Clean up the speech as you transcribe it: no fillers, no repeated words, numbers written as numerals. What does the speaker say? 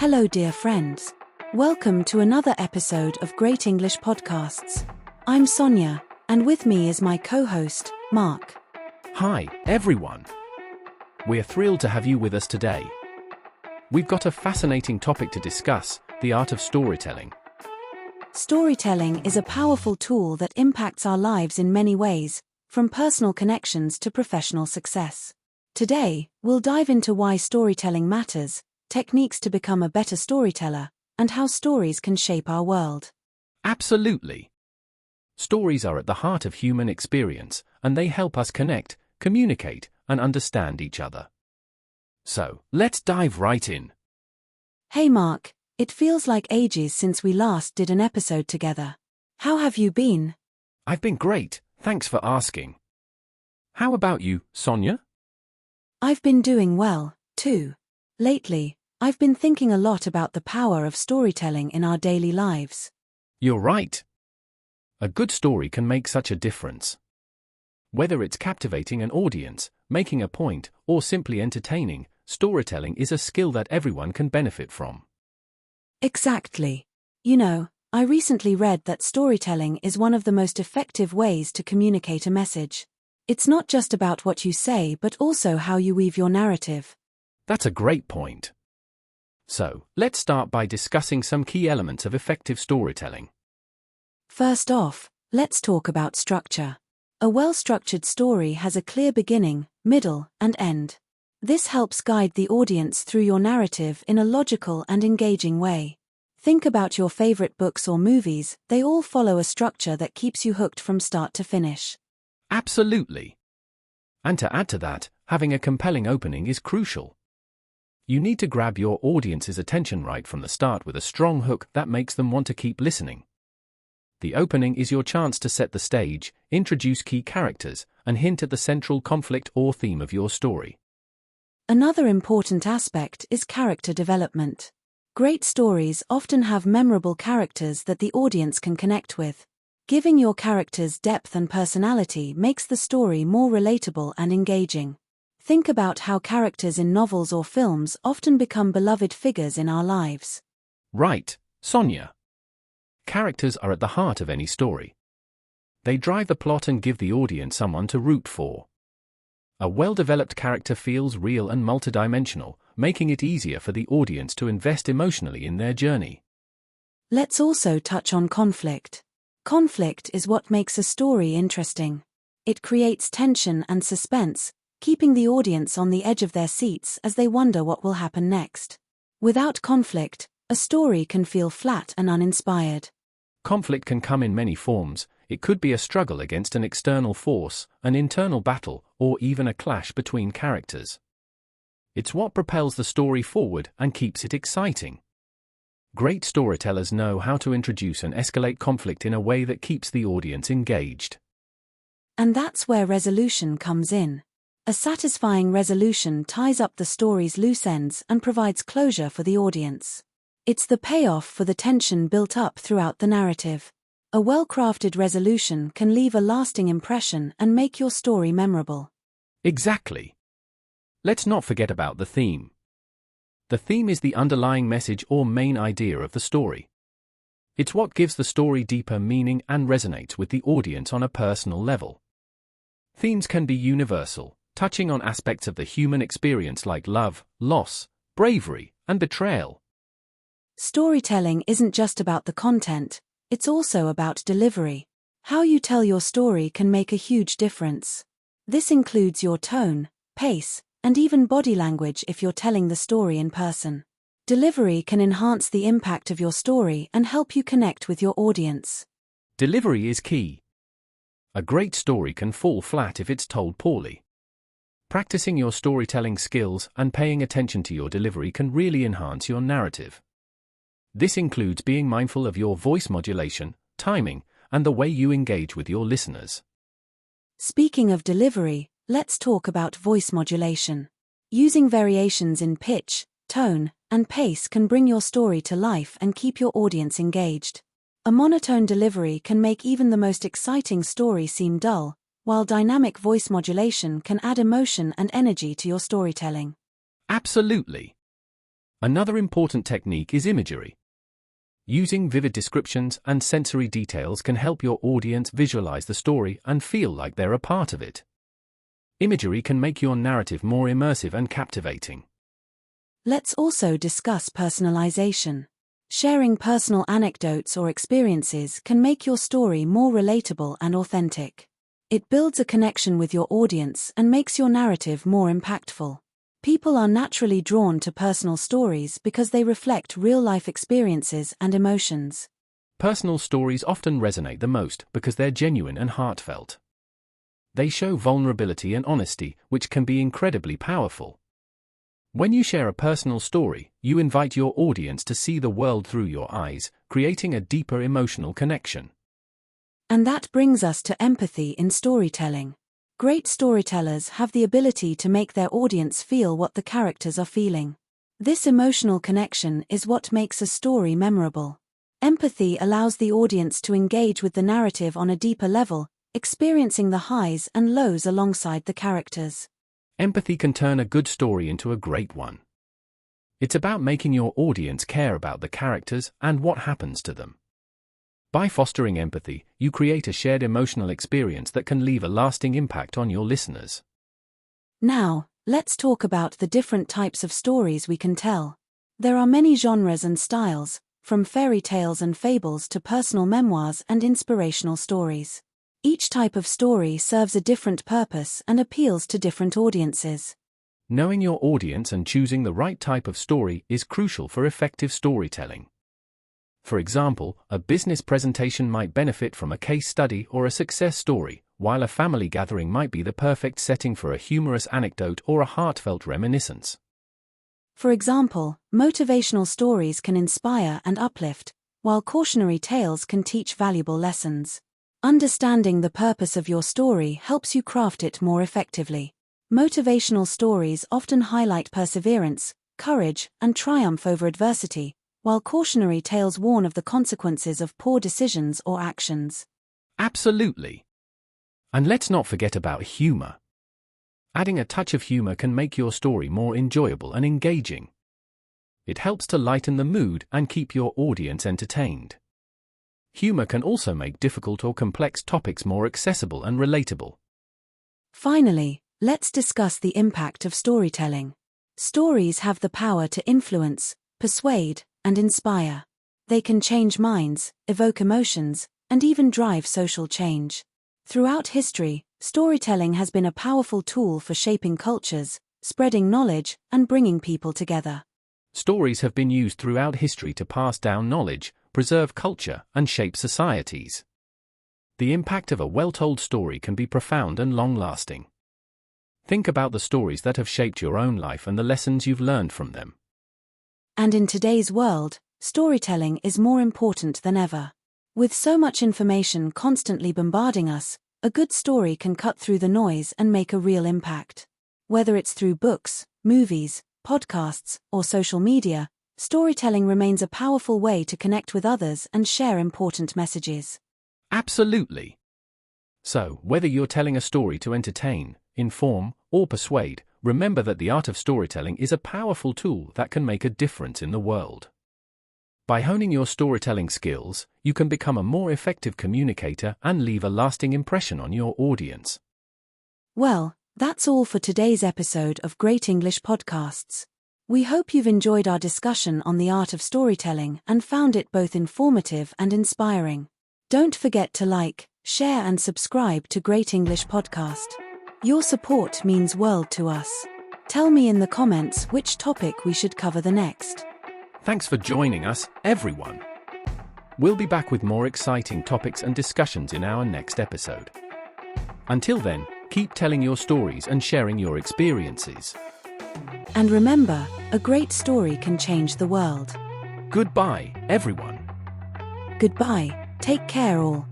Hello, dear friends. Welcome to another episode of Great English Podcasts. I'm Sonia, and with me is my co-host, Mark. Hi, everyone. We're thrilled to have you with us today. We've got a fascinating topic to discuss, the art of storytelling. Storytelling is a powerful tool that impacts our lives in many ways, from personal connections to professional success. Today, we'll dive into why storytelling matters, techniques to become a better storyteller, and how stories can shape our world. Absolutely. Stories are at the heart of human experience, and they help us connect, communicate, and understand each other. So, let's dive right in. Hey Mark, it feels like ages since we last did an episode together. How have you been? I've been great, thanks for asking. How about you, Sonia? I've been doing well, too. Lately, I've been thinking a lot about the power of storytelling in our daily lives. You're right. A good story can make such a difference. Whether it's captivating an audience, making a point, or simply entertaining, storytelling is a skill that everyone can benefit from. Exactly. You know, I recently read that storytelling is one of the most effective ways to communicate a message. It's not just about what you say but also how you weave your narrative. That's a great point. So, let's start by discussing some key elements of effective storytelling. First off, let's talk about structure. A well-structured story has a clear beginning, middle, and end. This helps guide the audience through your narrative in a logical and engaging way. Think about your favorite books or movies, they all follow a structure that keeps you hooked from start to finish. Absolutely. And to add to that, having a compelling opening is crucial. You need to grab your audience's attention right from the start with a strong hook that makes them want to keep listening. The opening is your chance to set the stage, introduce key characters, and hint at the central conflict or theme of your story. Another important aspect is character development. Great stories often have memorable characters that the audience can connect with. Giving your characters depth and personality makes the story more relatable and engaging. Think about how characters in novels or films often become beloved figures in our lives. Right, Sonia. Characters are at the heart of any story. They drive the plot and give the audience someone to root for. A well-developed character feels real and multidimensional, making it easier for the audience to invest emotionally in their journey. Let's also touch on conflict. Conflict is what makes a story interesting. It creates tension and suspense, keeping the audience on the edge of their seats as they wonder what will happen next. Without conflict, a story can feel flat and uninspired. Conflict can come in many forms. It could be a struggle against an external force, an internal battle, or even a clash between characters. It's what propels the story forward and keeps it exciting. Great storytellers know how to introduce and escalate conflict in a way that keeps the audience engaged. And that's where resolution comes in. A satisfying resolution ties up the story's loose ends and provides closure for the audience. It's the payoff for the tension built up throughout the narrative. A well-crafted resolution can leave a lasting impression and make your story memorable. Exactly. Let's not forget about the theme. The theme is the underlying message or main idea of the story. It's what gives the story deeper meaning and resonates with the audience on a personal level. Themes can be universal, touching on aspects of the human experience like love, loss, bravery, and betrayal. Storytelling isn't just about the content, it's also about delivery. How you tell your story can make a huge difference. This includes your tone, pace, and even body language if you're telling the story in person. Delivery can enhance the impact of your story and help you connect with your audience. Delivery is key. A great story can fall flat if it's told poorly. Practicing your storytelling skills and paying attention to your delivery can really enhance your narrative. This includes being mindful of your voice modulation, timing, and the way you engage with your listeners. Speaking of delivery, let's talk about voice modulation. Using variations in pitch, tone, and pace can bring your story to life and keep your audience engaged. A monotone delivery can make even the most exciting story seem dull, while dynamic voice modulation can add emotion and energy to your storytelling. Absolutely. Another important technique is imagery. Using vivid descriptions and sensory details can help your audience visualize the story and feel like they're a part of it. Imagery can make your narrative more immersive and captivating. Let's also discuss personalization. Sharing personal anecdotes or experiences can make your story more relatable and authentic. It builds a connection with your audience and makes your narrative more impactful. People are naturally drawn to personal stories because they reflect real-life experiences and emotions. Personal stories often resonate the most because they're genuine and heartfelt. They show vulnerability and honesty, which can be incredibly powerful. When you share a personal story, you invite your audience to see the world through your eyes, creating a deeper emotional connection. And that brings us to empathy in storytelling. Great storytellers have the ability to make their audience feel what the characters are feeling. This emotional connection is what makes a story memorable. Empathy allows the audience to engage with the narrative on a deeper level, experiencing the highs and lows alongside the characters. Empathy can turn a good story into a great one. It's about making your audience care about the characters and what happens to them. By fostering empathy, you create a shared emotional experience that can leave a lasting impact on your listeners. Now, let's talk about the different types of stories we can tell. There are many genres and styles, from fairy tales and fables to personal memoirs and inspirational stories. Each type of story serves a different purpose and appeals to different audiences. Knowing your audience and choosing the right type of story is crucial for effective storytelling. For example, a business presentation might benefit from a case study or a success story, while a family gathering might be the perfect setting for a humorous anecdote or a heartfelt reminiscence. For example, motivational stories can inspire and uplift, while cautionary tales can teach valuable lessons. Understanding the purpose of your story helps you craft it more effectively. Motivational stories often highlight perseverance, courage, and triumph over adversity, while cautionary tales warn of the consequences of poor decisions or actions. Absolutely. And let's not forget about humor. Adding a touch of humor can make your story more enjoyable and engaging. It helps to lighten the mood and keep your audience entertained. Humor can also make difficult or complex topics more accessible and relatable. Finally, let's discuss the impact of storytelling. Stories have the power to influence, persuade, and inspire. They can change minds, evoke emotions, and even drive social change. Throughout history, storytelling has been a powerful tool for shaping cultures, spreading knowledge, and bringing people together. Stories have been used throughout history to pass down knowledge, preserve culture, and shape societies. The impact of a well-told story can be profound and long-lasting. Think about the stories that have shaped your own life and the lessons you've learned from them. And in today's world, storytelling is more important than ever. With so much information constantly bombarding us, a good story can cut through the noise and make a real impact. Whether it's through books, movies, podcasts, or social media, storytelling remains a powerful way to connect with others and share important messages. Absolutely. So, whether you're telling a story to entertain, inform, or persuade, remember that the art of storytelling is a powerful tool that can make a difference in the world. By honing your storytelling skills, you can become a more effective communicator and leave a lasting impression on your audience. Well, that's all for today's episode of Great English Podcasts. We hope you've enjoyed our discussion on the art of storytelling and found it both informative and inspiring. Don't forget to like, share and subscribe to Great English Podcast. Your support means world to us. Tell me in the comments which topic we should cover the next. Thanks for joining us, everyone. We'll be back with more exciting topics and discussions in our next episode. Until then, keep telling your stories and sharing your experiences. And remember, a great story can change the world. Goodbye, everyone. Goodbye, take care all.